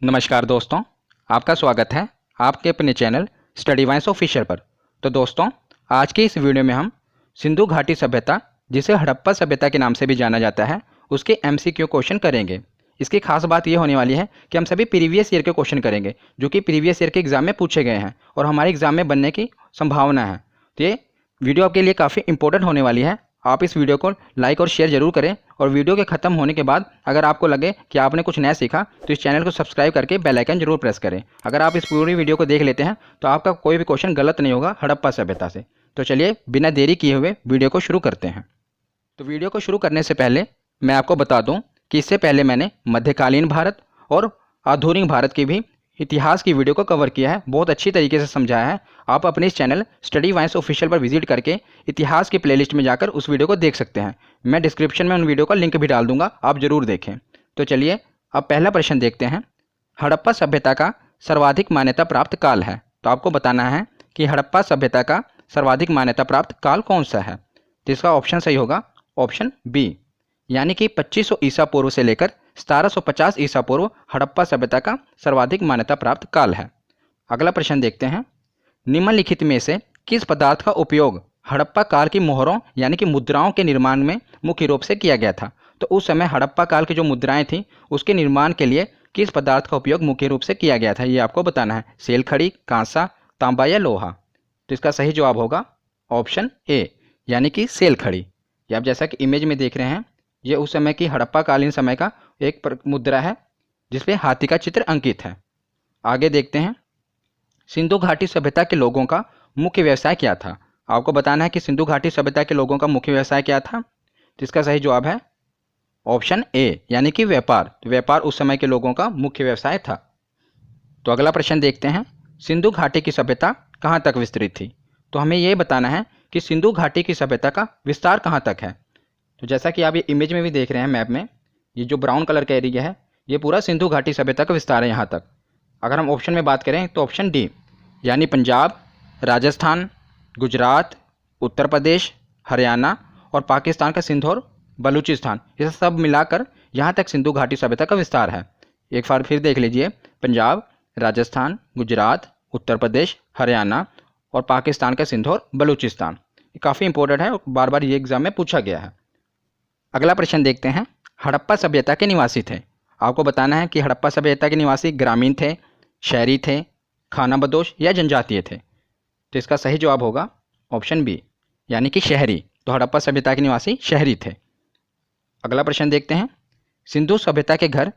नमस्कार दोस्तों, आपका स्वागत है आपके अपने चैनल स्टडी वाइंस ऑफिशियल पर। तो दोस्तों, आज की इस वीडियो में हम सिंधु घाटी सभ्यता, जिसे हड़प्पा सभ्यता के नाम से भी जाना जाता है, उसके एमसीक्यू क्वेश्चन करेंगे। इसकी खास बात यह होने वाली है कि हम सभी प्रीवियस ईयर के क्वेश्चन करेंगे जो कि प्रीवियस ईयर के एग्जाम में पूछे गए हैं और हमारे एग्जाम में बनने की संभावना है। तो ये वीडियो आपके लिए काफ़ी इंपॉर्टेंट होने वाली है। आप इस वीडियो को लाइक और शेयर जरूर करें और वीडियो के खत्म होने के बाद अगर आपको लगे कि आपने कुछ नया सीखा तो इस चैनल को सब्सक्राइब करके बेल आइकन जरूर प्रेस करें। अगर आप इस पूरी वीडियो को देख लेते हैं तो आपका कोई भी क्वेश्चन गलत नहीं होगा हड़प्पा सभ्यता से। तो चलिए बिना देरी किए हुए वीडियो को शुरू करते हैं। तो वीडियो को शुरू करने से पहले मैं आपको बता दूं कि इससे पहले मैंने मध्यकालीन भारत और आधुनिक भारत की भी इतिहास की वीडियो को कवर किया है, बहुत अच्छी तरीके से समझाया है। आप अपने इस चैनल स्टडी वाइंस ऑफिशियल पर विजिट करके इतिहास की प्लेलिस्ट में जाकर उस वीडियो को देख सकते हैं। मैं डिस्क्रिप्शन में उन वीडियो का लिंक भी डाल दूंगा, आप जरूर देखें। तो चलिए अब पहला प्रश्न देखते हैं। हड़प्पा सभ्यता का सर्वाधिक मान्यता प्राप्त काल है। तो आपको बताना है कि हड़प्पा सभ्यता का सर्वाधिक मान्यता प्राप्त काल कौन सा है। तो इसका ऑप्शन सही होगा ऑप्शन बी, यानी कि 2500 ईसा पूर्व से लेकर 1750 ईसा पूर्व हड़प्पा सभ्यता का सर्वाधिक मान्यता प्राप्त काल है। अगला प्रश्न देखते हैं। निम्नलिखित में से किस पदार्थ का उपयोग हड़प्पा काल की मोहरों यानी कि मुद्राओं के निर्माण में मुख्य रूप से किया गया था। तो उस समय हड़प्पा काल की जो मुद्राएं थीं उसके निर्माण के लिए किस पदार्थ का उपयोग मुख्य रूप से किया गया था, ये आपको बताना है। सेलखड़ी, कांसा, तांबा या लोहा। तो इसका सही जवाब होगा ऑप्शन ए, यानी कि सेलखड़ी। ये आप जैसा कि इमेज में देख रहे हैं, ये उस समय की हड़प्पा कालीन समय का एक मुद्रा है जिसपे हाथी का चित्र अंकित है। आगे देखते हैं। सिंधु घाटी सभ्यता के लोगों का मुख्य व्यवसाय क्या था। आपको बताना है कि सिंधु घाटी सभ्यता के लोगों का मुख्य व्यवसाय क्या था। तो इसका सही जवाब है ऑप्शन ए, यानी कि व्यापार। तो व्यापार उस समय के लोगों का मुख्य व्यवसाय था। तो अगला प्रश्न देखते हैं। सिंधु घाटी की सभ्यता कहाँ तक विस्तृत थी। तो हमें यह बताना है कि सिंधु घाटी की सभ्यता का विस्तार कहाँ तक है। तो जैसा कि आप ये इमेज में भी देख रहे हैं मैप में, ये जो ब्राउन कलर का एरिया है ये पूरा सिंधु घाटी सभ्यता का विस्तार है यहाँ तक। अगर हम ऑप्शन में बात करें तो ऑप्शन डी, यानी पंजाब, राजस्थान, गुजरात, उत्तर प्रदेश, हरियाणा और पाकिस्तान का सिंध और बलूचिस्तान, ये सब मिलाकर यहाँ तक सिंधु घाटी सभ्यता का विस्तार है। एक बार फिर देख लीजिए। पंजाब, राजस्थान, गुजरात, उत्तर प्रदेश, हरियाणा और पाकिस्तान का सिंध और बलूचिस्तान। ये काफ़ी इंपॉर्टेंट है और बार बार ये एग्जाम में पूछा गया है। अगला प्रश्न देखते हैं। हड़प्पा सभ्यता के निवासी थे। आपको बताना है कि हड़प्पा सभ्यता के निवासी ग्रामीण थे, शहरी थे, खानाबदोश या जनजातीय थे। तो इसका सही जवाब होगा ऑप्शन बी, यानी कि शहरी। तो हड़प्पा सभ्यता के निवासी शहरी थे। अगला प्रश्न देखते हैं। सिंधु सभ्यता के घर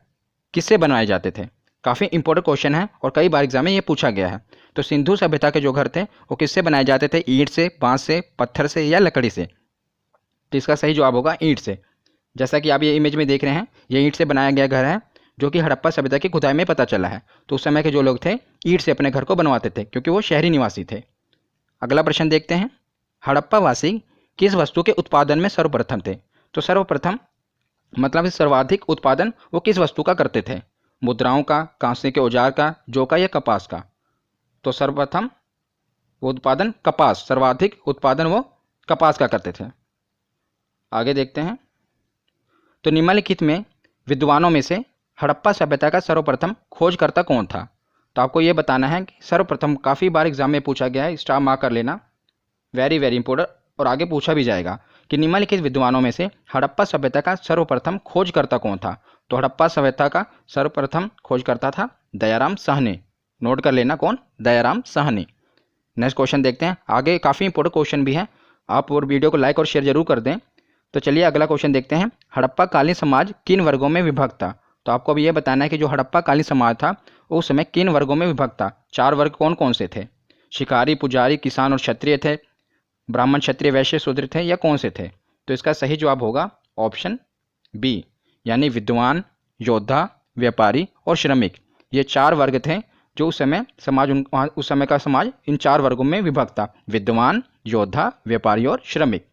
किससे बनवाए जाते थे। काफ़ी इंपॉर्टेंट क्वेश्चन है और कई बार एग्जाम में ये पूछा गया है। तो सिंधु सभ्यता के जो घर थे वो किससे बनाए जाते थे। ईंट से, बांस से, पत्थर से या लकड़ी से। तो इसका सही जवाब होगा ईंट से। जैसा कि आप ये इमेज में देख रहे हैं, ये ईंट से बनाया गया घर है जो कि हड़प्पा सभ्यता की खुदाई में पता चला है। तो उस समय के जो लोग थे ईंट से अपने घर को बनवाते थे क्योंकि वो शहरी निवासी थे। अगला प्रश्न देखते हैं। हड़प्पा वासी किस वस्तु के उत्पादन में सर्वप्रथम थे। तो सर्वप्रथम मतलब सर्वाधिक उत्पादन वो किस वस्तु का करते थे। मुद्राओं का, कांसे के औजार का, जौ का या कपास का। तो सर्वप्रथम वो उत्पादन कपास, सर्वाधिक उत्पादन वो कपास का करते थे। आगे देखते हैं। तो निम्नलिखित में विद्वानों में से हड़प्पा सभ्यता का सर्वप्रथम खोजकर्ता कौन था। तो आपको यह बताना है कि सर्वप्रथम काफ़ी बार एग्जाम में पूछा गया है, स्टार मार्क कर लेना, वेरी वेरी इंपॉर्टेंट, और आगे पूछा भी जाएगा कि निम्नलिखित विद्वानों में से हड़प्पा सभ्यता का सर्वप्रथम खोजकर्ता कौन था। तो हड़प्पा सभ्यता का सर्वप्रथम खोजकर्ता था दयाराम साहनी। नोट कर लेना कौन, दयाराम साहनी। नेक्स्ट क्वेश्चन देखते हैं। आगे काफ़ी इंपॉर्टेंट क्वेश्चन भी है, आप और वीडियो को लाइक और शेयर जरूर कर दें। तो चलिए अगला क्वेश्चन देखते हैं। हड़प्पा कालीन समाज किन वर्गों में विभक्त था। तो आपको अब ये बताना है कि जो हड़प्पा कालीन समाज था उस समय किन वर्गों में विभक्त था। 4 वर्ग कौन कौन से थे। शिकारी, पुजारी, किसान और क्षत्रिय थे, ब्राह्मण, क्षत्रिय, वैश्य, शूद्र थे या कौन से थे। तो इसका सही जवाब होगा ऑप्शन बी, यानी विद्वान, योद्धा, व्यापारी और श्रमिक। ये 4 वर्ग थे जो उस समय समाज, उस समय का समाज इन 4 वर्गों में विभक्त था। विद्वान, योद्धा, व्यापारी और श्रमिक।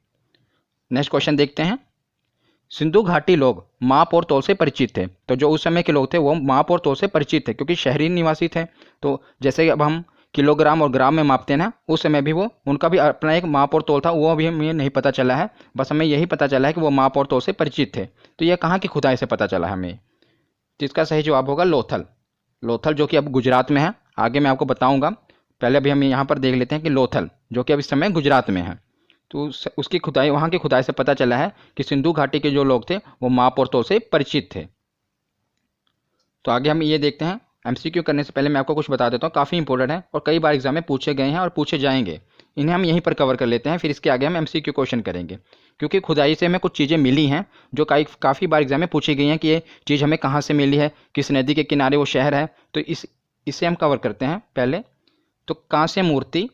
नेक्स्ट क्वेश्चन देखते हैं। सिंधु घाटी लोग माप और तौल से परिचित थे। तो जो उस समय के लोग थे वो माप और तौल से परिचित थे क्योंकि शहरी निवासी थे। तो जैसे अब हम किलोग्राम और ग्राम में मापते हैं ना, उस समय भी वो उनका भी अपना एक माप और तौल था, वो भी हमें नहीं पता चला है। बस हमें यही पता चला है कि वो माप और तौल से परिचित थे। तो यह कहाँ की खुदाई से पता चला हमें। तो इसका सही जवाब होगा लोथल। लोथल जो कि अब गुजरात में है, आगे मैं आपको बताऊंगा। पहले अभी हम यहाँ पर देख लेते हैं कि लोथल जो कि अब इस समय गुजरात में है, तो उसकी खुदाई, वहाँ की खुदाई से पता चला है कि सिंधु घाटी के जो लोग थे वो महापुरुषों से परिचित थे। तो आगे हम ये देखते हैं। एमसीक्यू करने से पहले मैं आपको कुछ बता देता हूँ, काफ़ी इंपॉर्टेंट है और कई बार एग्जाम में पूछे गए हैं और पूछे जाएंगे। इन्हें हम यहीं पर कवर कर लेते हैं, फिर इसके आगे हम एमसीक्यू क्वेश्चन करेंगे, क्योंकि खुदाई से हमें कुछ चीज़ें मिली हैं जो काफ़ी बार एग्जाम में पूछी गई हैं कि ये चीज़ हमें कहाँ से मिली है, किस नदी के किनारे वो शहर है। तो इसे हम कवर करते हैं पहले। तो कांस्य मूर्ति,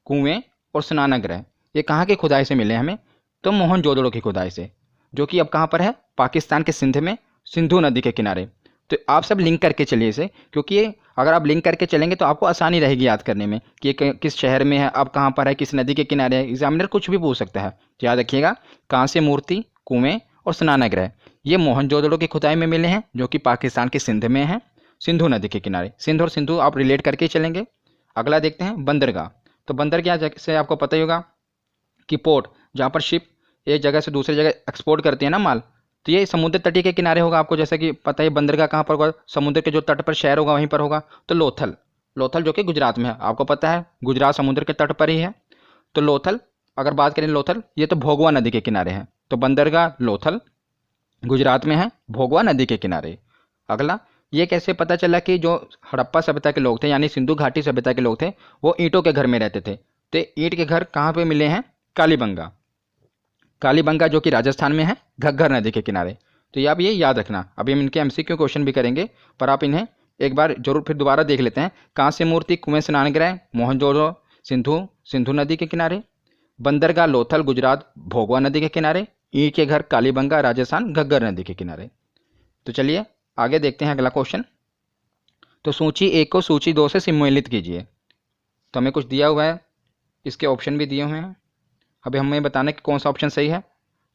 कुएँ और स्नानगृह, ये कहाँ की खुदाई से मिले हमें? तो मोहनजोदड़ो की खुदाई से, जो कि अब कहाँ पर है? पाकिस्तान के सिंध में, सिंधु नदी के किनारे। तो आप सब लिंक करके चलिए इसे, क्योंकि ये अगर आप लिंक करके चलेंगे तो आपको आसानी रहेगी याद करने में कि ये किस शहर में है, अब कहाँ पर है, किस नदी के किनारे है। एग्जामिनर कुछ भी पूछ सकता है, तो याद रखिएगा कांस्य मूर्ति, कुएँ और स्नानगृह ये मोहनजोदड़ो की खुदाई में मिले हैं, जो कि पाकिस्तान के सिंध में है, सिंधु नदी के किनारे। सिंध और सिंधु आप रिलेट करके चलेंगे। अगला देखते हैं बंदरगाह। तो बंदरगाह से आपको पता ही होगा कि पोर्ट, जहाँ पर शिप एक जगह से दूसरी जगह एक्सपोर्ट करती है ना माल, तो ये समुद्र तटीय के किनारे होगा। आपको जैसा कि पता है बंदरगाह कहाँ पर होगा? समुद्र के जो तट पर शहर होगा वहीं पर होगा। तो लोथल, लोथल जो कि गुजरात में है, आपको पता है गुजरात समुद्र के तट पर ही है। तो लोथल, अगर बात करें लोथल, ये तो भोगवा नदी के किनारे है। तो बंदरगाह लोथल गुजरात में है, भोगवा नदी के किनारे। अगला, ये कैसे पता चला कि जो हड़प्पा सभ्यता के लोग थे, यानी सिंधु घाटी सभ्यता के लोग थे, वो ईंटों के घर में रहते थे। तो ईंट के घर कहाँ पे मिले हैं? कालीबंगा, कालीबंगा जो कि राजस्थान में है, घग्गर नदी के किनारे। तो ये आप ये याद रखना। अभी हम इनके एमसीक्यू क्वेश्चन भी करेंगे, पर आप इन्हें एक बार जरूर फिर दोबारा देख लेते हैं। कांस्य मूर्ति, कुएं, स्नानगृह मोहनजोदड़ो सिंधु, सिंधु नदी के किनारे। बंदरगाह लोथल गुजरात, भोगवा नदी के किनारे। ईंट के घर कालीबंगा राजस्थान, घग्गर नदी के किनारे। तो चलिए आगे देखते हैं अगला क्वेश्चन। तो सूची 1 को सूची 2 से सम्मिलित कीजिए। तो हमें कुछ दिया हुआ है, इसके ऑप्शन भी दिए हुए हैं। अभी हमें बताना कि कौन सा ऑप्शन सही है।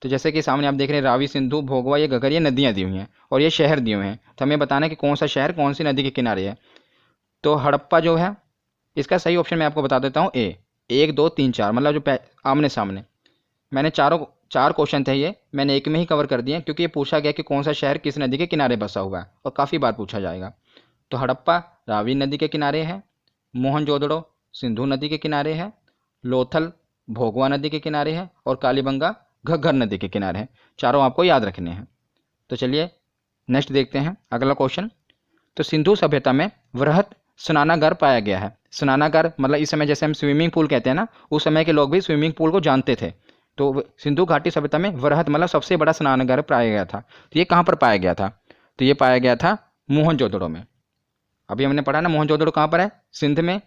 तो जैसे कि सामने आप देख रहे हैं रावी, सिंधु, भोगवा, ये घग्गर, ये नदियाँ दी हुई हैं और ये शहर दिए हुए हैं। तो हमें बताना है कि कौन सा शहर कौन सी नदी के किनारे है। तो हड़प्पा जो है, इसका सही ऑप्शन मैं आपको बता देता हूँ ए। 1 2 3 4 मतलब जो आमने सामने। मैंने चार क्वेश्चन थे ये, मैंने एक में ही कवर कर दिए, क्योंकि ये पूछा गया कि कौन सा शहर किस नदी के किनारे बसा हुआ है और काफ़ी बार पूछा जाएगा। तो हड़प्पा रावी नदी के किनारे है, मोहनजोदड़ो सिंधु नदी के किनारे है, लोथल भोगवा नदी के किनारे है और कालीबंगा घग्गर नदी के किनारे है। चारों आपको याद रखने हैं। तो चलिए नेक्स्ट देखते हैं अगला क्वेश्चन। तो सिंधु सभ्यता में वृहत स्नानागार पाया गया है। स्नानागार मतलब इस समय जैसे हम स्विमिंग पूल कहते हैं ना, उस समय के लोग भी स्विमिंग पूल को जानते थे। तो सिंधु घाटी सभ्यता में वृहत मतलब सबसे बड़ा स्नानागार पाया गया था। तो ये कहाँ पर पाया गया था? तो ये पाया गया था मोहनजोदड़ो में। अभी हमने पढ़ा ना मोहनजोदड़ो कहाँ पर है? सिंध में,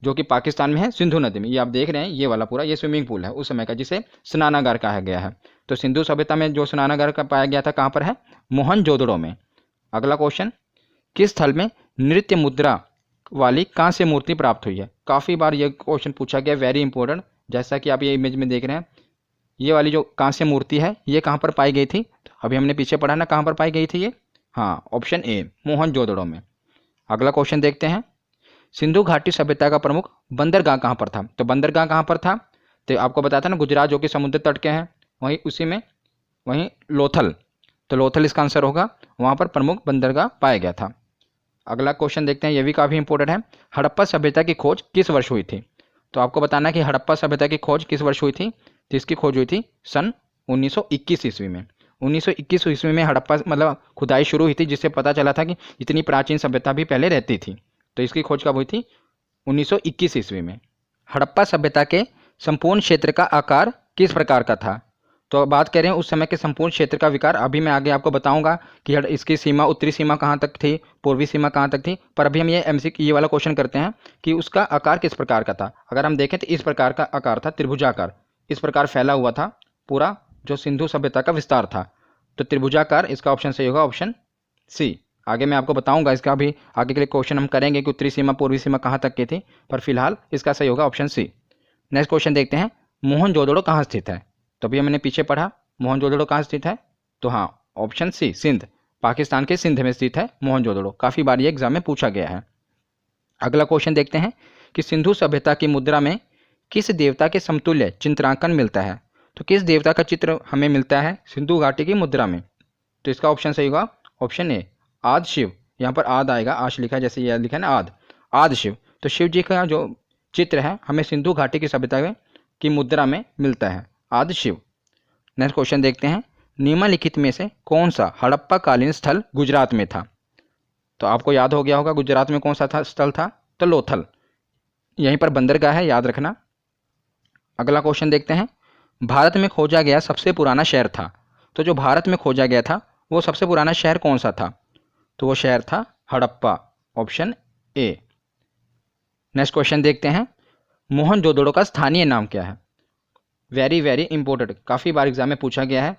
जो कि पाकिस्तान में है, सिंधु नदी में। ये आप देख रहे हैं ये वाला पूरा, ये स्विमिंग पूल है उस समय का, जिसे स्नानागार कहा गया है। तो सिंधु सभ्यता में जो स्नानागार का पाया गया था कहाँ पर है? मोहनजोदड़ो में। अगला क्वेश्चन, किस स्थल में नृत्य मुद्रा वाली कांस्य मूर्ति प्राप्त हुई है? काफ़ी बार ये क्वेश्चन पूछा गया, वेरी इंपॉर्टेंट। जैसा कि आप ये इमेज में देख रहे हैं, ये वाली जो कांस्य मूर्ति है ये कहाँ पर पाई गई थी? अभी हमने पीछे पढ़ा ना कहाँ पर पाई गई थी ये? हाँ, ऑप्शन ए मोहनजोदड़ो में। अगला क्वेश्चन देखते हैं, सिंधु घाटी सभ्यता का प्रमुख बंदरगाह कहाँ पर था? तो बंदरगाह कहाँ पर था? तो आपको बताया था ना गुजरात जो कि समुद्र तट के हैं, वहीं उसी में वहीं लोथल। तो लोथल इसका आंसर होगा, वहाँ पर प्रमुख बंदरगाह पाया गया था। अगला क्वेश्चन देखते हैं, ये भी काफ़ी इंपॉर्टेंट है। हड़प्पा सभ्यता की खोज किस वर्ष हुई थी? तो आपको बताना है कि हड़प्पा सभ्यता की खोज किस वर्ष हुई थी। तो इसकी खोज हुई थी सन 1921 ईस्वी में। 1921 ईस्वी में हड़प्पा मतलब खुदाई शुरू हुई थी, जिससे पता चला था कि इतनी प्राचीन सभ्यता भी पहले रहती थी। तो इसकी खोज कब हुई थी? 1921 ईस्वी में। हड़प्पा सभ्यता के संपूर्ण क्षेत्र का आकार किस प्रकार का था? तो बात करें उस समय के संपूर्ण क्षेत्र का विकार, अभी मैं आगे आपको बताऊंगा कि इसकी सीमा, उत्तरी सीमा कहाँ तक थी, पूर्वी सीमा कहाँ तक थी। पर अभी हम ये वाला क्वेश्चन करते हैं कि उसका आकार किस प्रकार का था। अगर हम देखें तो इस प्रकार का आकार था, त्रिभुजाकार, इस प्रकार फैला हुआ था पूरा जो सिंधु सभ्यता का विस्तार था। तो त्रिभुजाकार, इसका ऑप्शन सही होगा, ऑप्शन सी। आगे मैं आपको बताऊंगा, इसका भी आगे के लिए क्वेश्चन हम करेंगे कि उत्तरी सीमा पूर्वी सीमा कहाँ तक की थी, पर फिलहाल इसका सही होगा ऑप्शन सी। नेक्स्ट क्वेश्चन देखते हैं, मोहनजोदड़ो कहाँ स्थित है? तो अभी हमने पीछे पढ़ा मोहनजोदड़ो कहाँ स्थित है, तो हाँ ऑप्शन सी, सिंध, पाकिस्तान के सिंध में स्थित है मोहनजोदड़ो। काफ़ी बार ये एग्जाम में पूछा गया है। अगला क्वेश्चन देखते हैं कि सिंधु सभ्यता की मुद्रा में किस देवता के समतुल्य चित्रांकन मिलता है? तो किस देवता का चित्र हमें मिलता है सिंधु घाटी की मुद्रा में? तो इसका ऑप्शन सही होगा, ऑप्शन ए आदि शिव, यहाँ पर आद आएगा, आश लिखा है जैसे यह लिखा है ना आद, आद शिव। तो शिव जी का जो चित्र है हमें सिंधु घाटी की सभ्यता की मुद्रा में मिलता है, आद शिव। नेक्स्ट क्वेश्चन देखते हैं, निम्नलिखित में से कौन सा हड़प्पा कालीन स्थल गुजरात में था? तो आपको याद हो गया होगा गुजरात में कौन सा था स्थल था, तो लोथल, यहीं पर बंदरगाह है, याद रखना। अगला क्वेश्चन देखते हैं, भारत में खोजा गया सबसे पुराना शहर था। तो जो भारत में खोजा गया था वो सबसे पुराना शहर कौन सा था? तो वो शहर था Harappa, option A. Next question देखते हैं, मोहनजोदड़ो का स्थानीय नाम क्या है? वेरी वेरी इंपॉर्टेंट, काफ़ी बार एग्जाम में पूछा गया है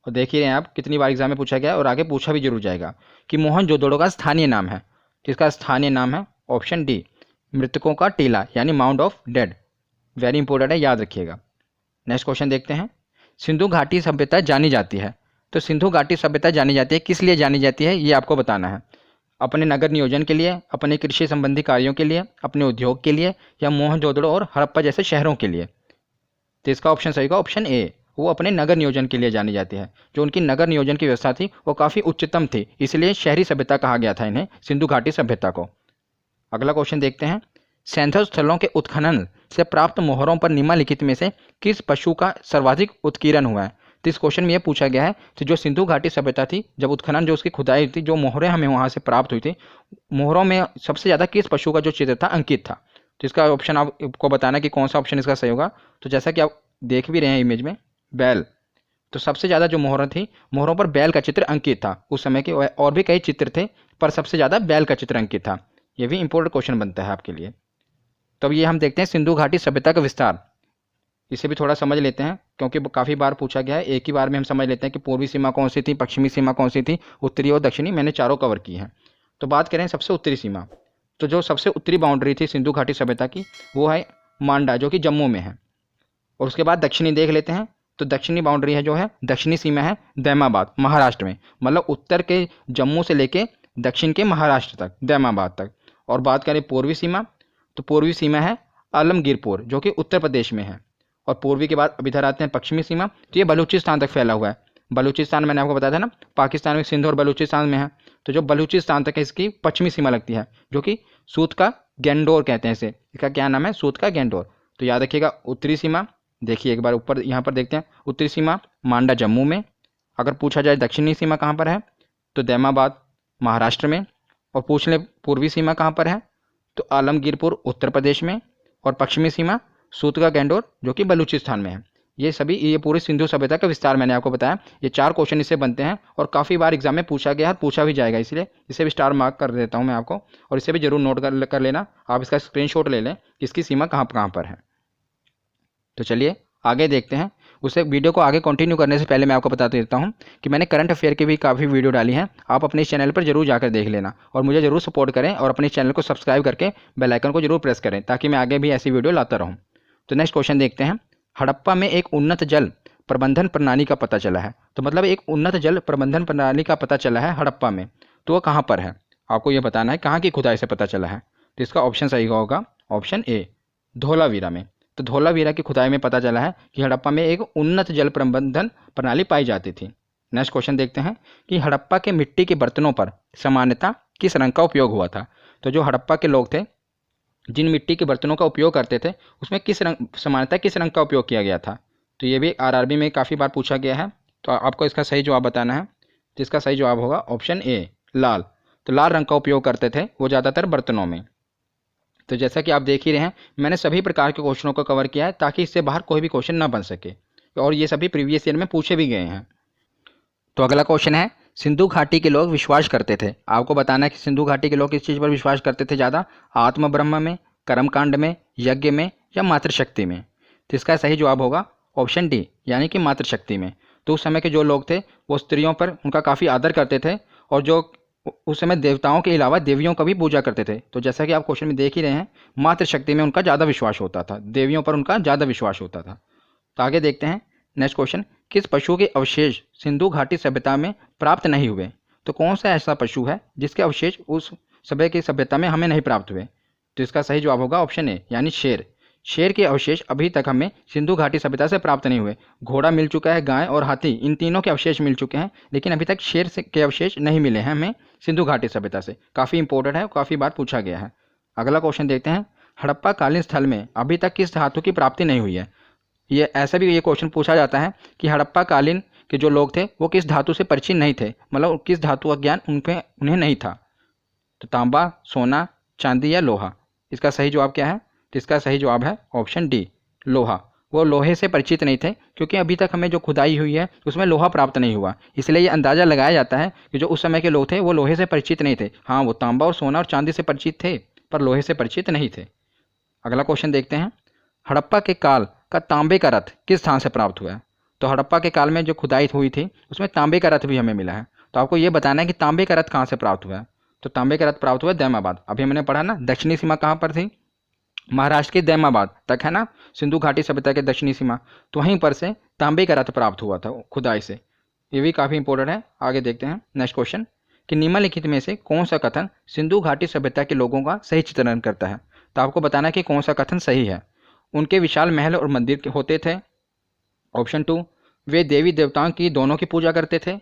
और देख ही रहे हैं आप कितनी बार एग्जाम में पूछा गया है और आगे पूछा भी जरूर जाएगा कि मोहनजोदड़ो का स्थानीय नाम है। जिसका स्थानीय नाम है ऑप्शन डी, मृतकों का टीला यानी mount of dead. Very important है, याद रखिएगा। नेक्स्ट क्वेश्चन देखते हैं, सिंधु घाटी सभ्यता जानी जाती है। तो सिंधु घाटी सभ्यता जानी जाती है, किस लिए जानी जाती है ये आपको बताना है। अपने नगर नियोजन के लिए, अपने कृषि संबंधी कार्यों के लिए, अपने उद्योग के लिए, या मोहनजोदड़ो और हड़प्पा जैसे शहरों के लिए? तो इसका ऑप्शन सही होगा ऑप्शन ए, वो अपने नगर नियोजन के लिए जानी जाती है। जो उनकी नगर नियोजन की व्यवस्था थी वो काफ़ी उच्चतम थी, इसलिए शहरी सभ्यता कहा गया था इन्हें, सिंधु घाटी सभ्यता को। अगला क्वेश्चन देखते हैं, सैंथल स्थलों के उत्खनन से प्राप्त मोहरों पर निम्नलिखित में से किस पशु का सर्वाधिक उत्कीर्णन हुआ है? तो इस क्वेश्चन में यह पूछा गया है कि जो सिंधु घाटी सभ्यता थी, जब उत्खनन जो उसकी खुदाई थी, जो मोहरें हमें वहाँ से प्राप्त हुई थी, मोहरों में सबसे ज़्यादा किस पशु का जो चित्र था अंकित था? तो इसका ऑप्शन आपको बताना कि कौन सा ऑप्शन इसका सही होगा। तो जैसा कि आप देख भी रहे हैं इमेज में, बैल। तो सबसे ज़्यादा जो मोहरें थी, मोहरों पर बैल का चित्र अंकित था उस समय के, और भी कई चित्र थे पर सबसे ज़्यादा बैल का चित्र अंकित था। ये भी इंपॉर्टेंट क्वेश्चन बनता है आपके लिए। तो अब ये हम देखते हैं सिंधु घाटी सभ्यता का विस्तार, इसे भी थोड़ा समझ लेते हैं क्योंकि काफ़ी बार पूछा गया है। एक ही बार में हम समझ लेते हैं कि पूर्वी सीमा कौन सी थी, पश्चिमी सीमा कौन सी थी, उत्तरी और दक्षिणी, मैंने चारों कवर की हैं। तो बात करें सबसे उत्तरी सीमा, तो जो सबसे उत्तरी बाउंड्री थी सिंधु घाटी सभ्यता की वो है मांडा, जो कि जम्मू में है। और उसके बाद दक्षिणी देख लेते हैं, तो दक्षिणी बाउंड्री है जो है, दक्षिणी सीमा है दैमाबाद, महाराष्ट्र में। मतलब उत्तर के जम्मू से लेके दक्षिण के महाराष्ट्र तक, दैमाबाद तक। और बात करें पूर्वी सीमा, तो पूर्वी सीमा है आलमगीरपुर, जो कि उत्तर प्रदेश में है। और पूर्वी के बाद अब इधर आते हैं पश्चिमी सीमा, तो ये बलूचिस्तान तक फैला हुआ है। बलूचिस्तान मैंने आपको बताया था ना, पाकिस्तान में सिंध और बलूचिस्तान में है। तो जो बलूचिस्तान तक है इसकी पश्चिमी सीमा लगती है, जो कि सूत का गेंडोर कहते हैं इसे। इसका क्या नाम है? सूत का गेंडोर। तो याद रखिएगा उत्तरी सीमा, देखिए एक बार ऊपर यहाँ पर देखते हैं, उत्तरी सीमा मांडा जम्मू में। अगर पूछा जाए दक्षिणी सीमा कहाँ पर है, तो दैमाबाद महाराष्ट्र में। और पूछ ले पूर्वी सीमा कहाँ पर है, तो आलमगीरपुर उत्तर प्रदेश में। और पश्चिमी सीमा सूत का गेंडोर, जो कि बलूचिस्तान में है। ये पूरी सिंधु सभ्यता का विस्तार मैंने आपको बताया। ये 4 क्वेश्चन इससे बनते हैं और काफ़ी बार एग्जाम में पूछा गया है, पूछा भी जाएगा, इसलिए इसे भी स्टार मार्क कर देता हूँ मैं आपको। और इसे भी जरूर नोट कर लेना, आप इसका स्क्रीनशॉट ले लें इसकी सीमा कहाँ कहाँ पर है। तो चलिए आगे देखते हैं। उसे वीडियो को आगे कंटिन्यू करने से पहले मैं आपको बता देता हूं कि मैंने करंट अफेयर की भी काफ़ी वीडियो डाली हैं, आप अपने इस चैनल पर जरूर जाकर देख लेना और मुझे जरूर सपोर्ट करें और अपने चैनल को सब्सक्राइब करके बेल आइकन को जरूर प्रेस करें ताकि मैं आगे भी ऐसी वीडियो लाता रहूं। तो नेक्स्ट क्वेश्चन देखते हैं, हड़प्पा में एक उन्नत जल प्रबंधन प्रणाली का पता चला है। तो मतलब एक उन्नत जल प्रबंधन प्रणाली का पता चला है हड़प्पा में, तो वह कहाँ पर है? आपको यह बताना है कहाँ की खुदाई से पता चला है। तो इसका ऑप्शन सही होगा ऑप्शन ए, धोलावीरा में। तो धोलावीरा की खुदाई में पता चला है कि हड़प्पा में एक उन्नत जल प्रबंधन प्रणाली पाई जाती थी। नेक्स्ट क्वेश्चन देखते हैं कि हड़प्पा के मिट्टी के बर्तनों पर सामान्यतः किस रंग का उपयोग हुआ था। तो जो हड़प्पा के लोग थे, जिन मिट्टी के बर्तनों का उपयोग करते थे, उसमें सामान्यतः किस रंग का उपयोग किया गया था? तो ये भी आरआरबी में काफ़ी बार पूछा गया है, तो आपको इसका सही जवाब बताना है। तो इसका सही जवाब होगा ऑप्शन ए, लाल। तो लाल रंग का उपयोग करते थे वो ज़्यादातर बर्तनों में। तो जैसा कि आप देख ही रहे हैं, मैंने सभी प्रकार के क्वेश्चनों को कवर किया है ताकि इससे बाहर कोई भी क्वेश्चन ना बन सके, और ये सभी प्रीवियस ईयर में पूछे भी गए हैं। तो अगला क्वेश्चन है, सिंधु घाटी के लोग विश्वास करते थे। आपको बताना है कि सिंधु घाटी के लोग किस चीज़ पर विश्वास करते थे ज़्यादा, आत्म ब्रह्म में, कर्मकांड में, यज्ञ में, या मातृशक्ति में? तो इसका सही जवाब होगा ऑप्शन डी, यानी कि मातृशक्ति में। तो उस समय के जो लोग थे वो स्त्रियों पर उनका काफ़ी आदर करते थे, और जो उस समय देवताओं के अलावा देवियों का भी पूजा करते थे। तो जैसा कि आप क्वेश्चन में देख ही रहे हैं, मातृशक्ति में उनका ज़्यादा विश्वास होता था, देवियों पर उनका ज़्यादा विश्वास होता था। तो आगे देखते हैं नेक्स्ट क्वेश्चन, किस पशु के अवशेष सिंधु घाटी सभ्यता में प्राप्त नहीं हुए? तो कौन सा ऐसा पशु है जिसके अवशेष उस समय की सभ्यता में हमें नहीं प्राप्त हुए? तो इसका सही जवाब होगा ऑप्शन ए, यानी शेर, शेर के अवशेष अभी तक हमें सिंधु घाटी सभ्यता से प्राप्त नहीं हुए। घोड़ा मिल चुका है, गाय और हाथी, इन तीनों के अवशेष मिल चुके हैं, लेकिन अभी तक शेर के अवशेष नहीं मिले हैं हमें सिंधु घाटी सभ्यता से। काफ़ी इंपॉर्टेंट है, काफ़ी बार पूछा गया है। अगला क्वेश्चन देखते हैं, हड़प्पा कालीन स्थल में अभी तक किस धातु की प्राप्ति नहीं हुई है। ये ऐसा भी ये क्वेश्चन पूछा जाता है कि हड़प्पा कालीन के जो लोग थे वो किस धातु से परिचित नहीं थे, मतलब किस धातु का ज्ञान उन्हें नहीं था। तो तांबा, सोना, चांदी या लोहा। इसका सही जवाब क्या है? तो इसका सही जवाब है ऑप्शन डी, लोहा। वो लोहे से परिचित नहीं थे, क्योंकि अभी तक हमें जो खुदाई हुई है उसमें लोहा प्राप्त नहीं हुआ। इसलिए ये अंदाज़ा लगाया जाता है कि जो उस समय के लोग थे वो लोहे से परिचित नहीं थे। हाँ, वो तांबा और सोना और चांदी से परिचित थे, पर लोहे से परिचित नहीं थे। अगला क्वेश्चन देखते हैं, हड़प्पा के काल का तांबे का रथ किस स्थान से प्राप्त हुआ है। तो हड़प्पा के काल में जो खुदाई हुई थी उसमें तांबे का रथ भी हमें मिला है। तो आपको ये बताना है कि तांबे का रथ कहाँ से प्राप्त हुआ है। तो तांबे का रथ प्राप्त हुआ दैमाबाद। अभी हमने पढ़ा ना, दक्षिणी सीमा कहाँ पर थी? महाराष्ट्र के दैमाबाद तक है ना सिंधु घाटी सभ्यता के दक्षिणी सीमा। तो वहीं पर से तांबे का रथ प्राप्त हुआ था खुदाई से। ये भी काफ़ी इंपॉर्टेंट है। आगे देखते हैं नेक्स्ट क्वेश्चन, कि निम्नलिखित में से कौन सा कथन सिंधु घाटी सभ्यता के लोगों का सही चित्रण करता है। तो आपको बताना है कि कौन सा कथन सही है। उनके विशाल महल और मंदिर होते थे। ऑप्शन 2, वे देवी देवताओं की दोनों की पूजा करते थे।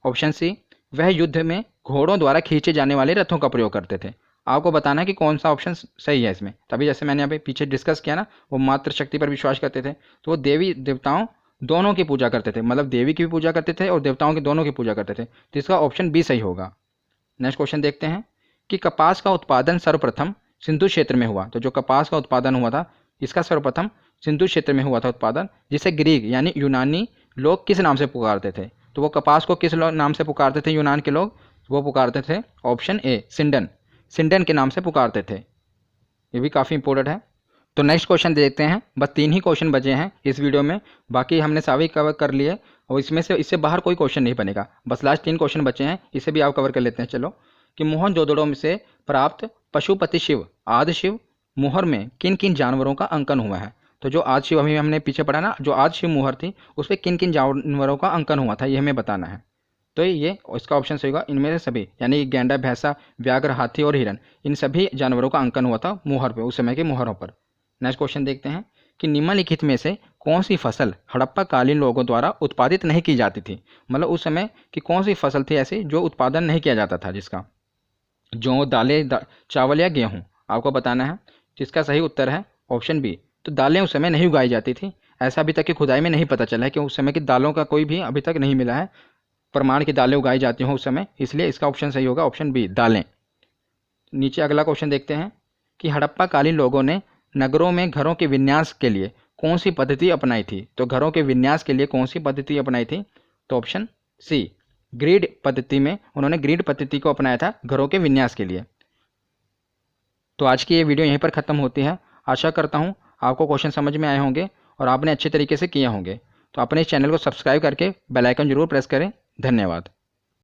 ऑप्शन सी, वह युद्ध में घोड़ों द्वारा खींचे जाने वाले रथों का प्रयोग करते थे। आपको बताना है कि कौन सा ऑप्शन सही है इसमें। तभी जैसे मैंने अभी पीछे डिस्कस किया ना, वो मात्र शक्ति पर विश्वास करते थे, तो वो देवी देवताओं दोनों की पूजा करते थे, मतलब देवी की भी पूजा करते थे और देवताओं की दोनों की पूजा करते थे। तो इसका ऑप्शन बी सही होगा। नेक्स्ट क्वेश्चन देखते हैं, कि कपास का उत्पादन सर्वप्रथम सिंधु क्षेत्र में हुआ। तो जो कपास का उत्पादन हुआ था इसका सर्वप्रथम सिंधु क्षेत्र में हुआ था उत्पादन, जिसे ग्रीक यानी यूनानी लोग किस नाम से पुकारते थे। तो वो कपास को किस नाम से पुकारते थे यूनान के लोग? वो पुकारते थे ऑप्शन ए, सिंडन। सिंडन के नाम से पुकारते थे। ये भी काफ़ी इंपॉर्टेंट है। तो नेक्स्ट क्वेश्चन देखते हैं। बस 3 ही क्वेश्चन बचे हैं इस वीडियो में, बाकी हमने सभी कवर कर लिए और इससे बाहर कोई क्वेश्चन नहीं बनेगा। बस लास्ट 3 क्वेश्चन बचे हैं, इसे भी आप कवर कर लेते हैं। चलो, कि मोहनजोदड़ो से प्राप्त पशुपति शिव आदि शिव मुहर में किन किन जानवरों का अंकन हुआ है। तो जो आदि शिव अभी हमने पीछे पढ़ा ना, जो आदि शिव मुहर थी उस पर किन किन जानवरों का अंकन हुआ था ये हमें बताना है। तो ये इसका ऑप्शन सही होगा, इनमें से सभी, यानी गैंडा, भैंसा, व्याघ्र, हाथी और हिरन, इन सभी जानवरों का अंकन हुआ था मुहर पे, उस समय के मुहरों पर। नेक्स्ट क्वेश्चन देखते हैं, कि निम्नलिखित में से कौन सी फसल हड़प्पा कालीन लोगों द्वारा उत्पादित नहीं की जाती थी। मतलब उस समय की कौन सी फसल थी ऐसी जो उत्पादन नहीं किया जाता था, जिसका जौ, दालें, चावल या गेहूँ। आपको बताना है। जिसका सही उत्तर है ऑप्शन बी। तो दालें उस समय नहीं उगाई जाती थी, ऐसा अभी तक की खुदाई में नहीं पता चला है कि उस समय की दालों का कोई भी अभी तक नहीं मिला है प्रमाण की दालें उगाई जाती हों उस समय, इसलिए इसका ऑप्शन सही होगा ऑप्शन बी, दालें। नीचे अगला क्वेश्चन देखते हैं, कि हड़प्पा कालीन लोगों ने नगरों में घरों के विन्यास के लिए कौन सी पद्धति अपनाई थी। तो घरों के विन्यास के लिए कौन सी पद्धति अपनाई थी। तो ऑप्शन सी, ग्रिड पद्धति में उन्होंने ग्रिड पद्धति को अपनाया था घरों के विन्यास के लिए। तो आज की ये वीडियो यहीं पर ख़त्म होती है। आशा करता हूँ आपको क्वेश्चन समझ में आए होंगे और आपने अच्छे तरीके से किए होंगे। तो अपने इस चैनल को सब्सक्राइब करके बेल आइकन जरूर प्रेस करें। धन्यवाद।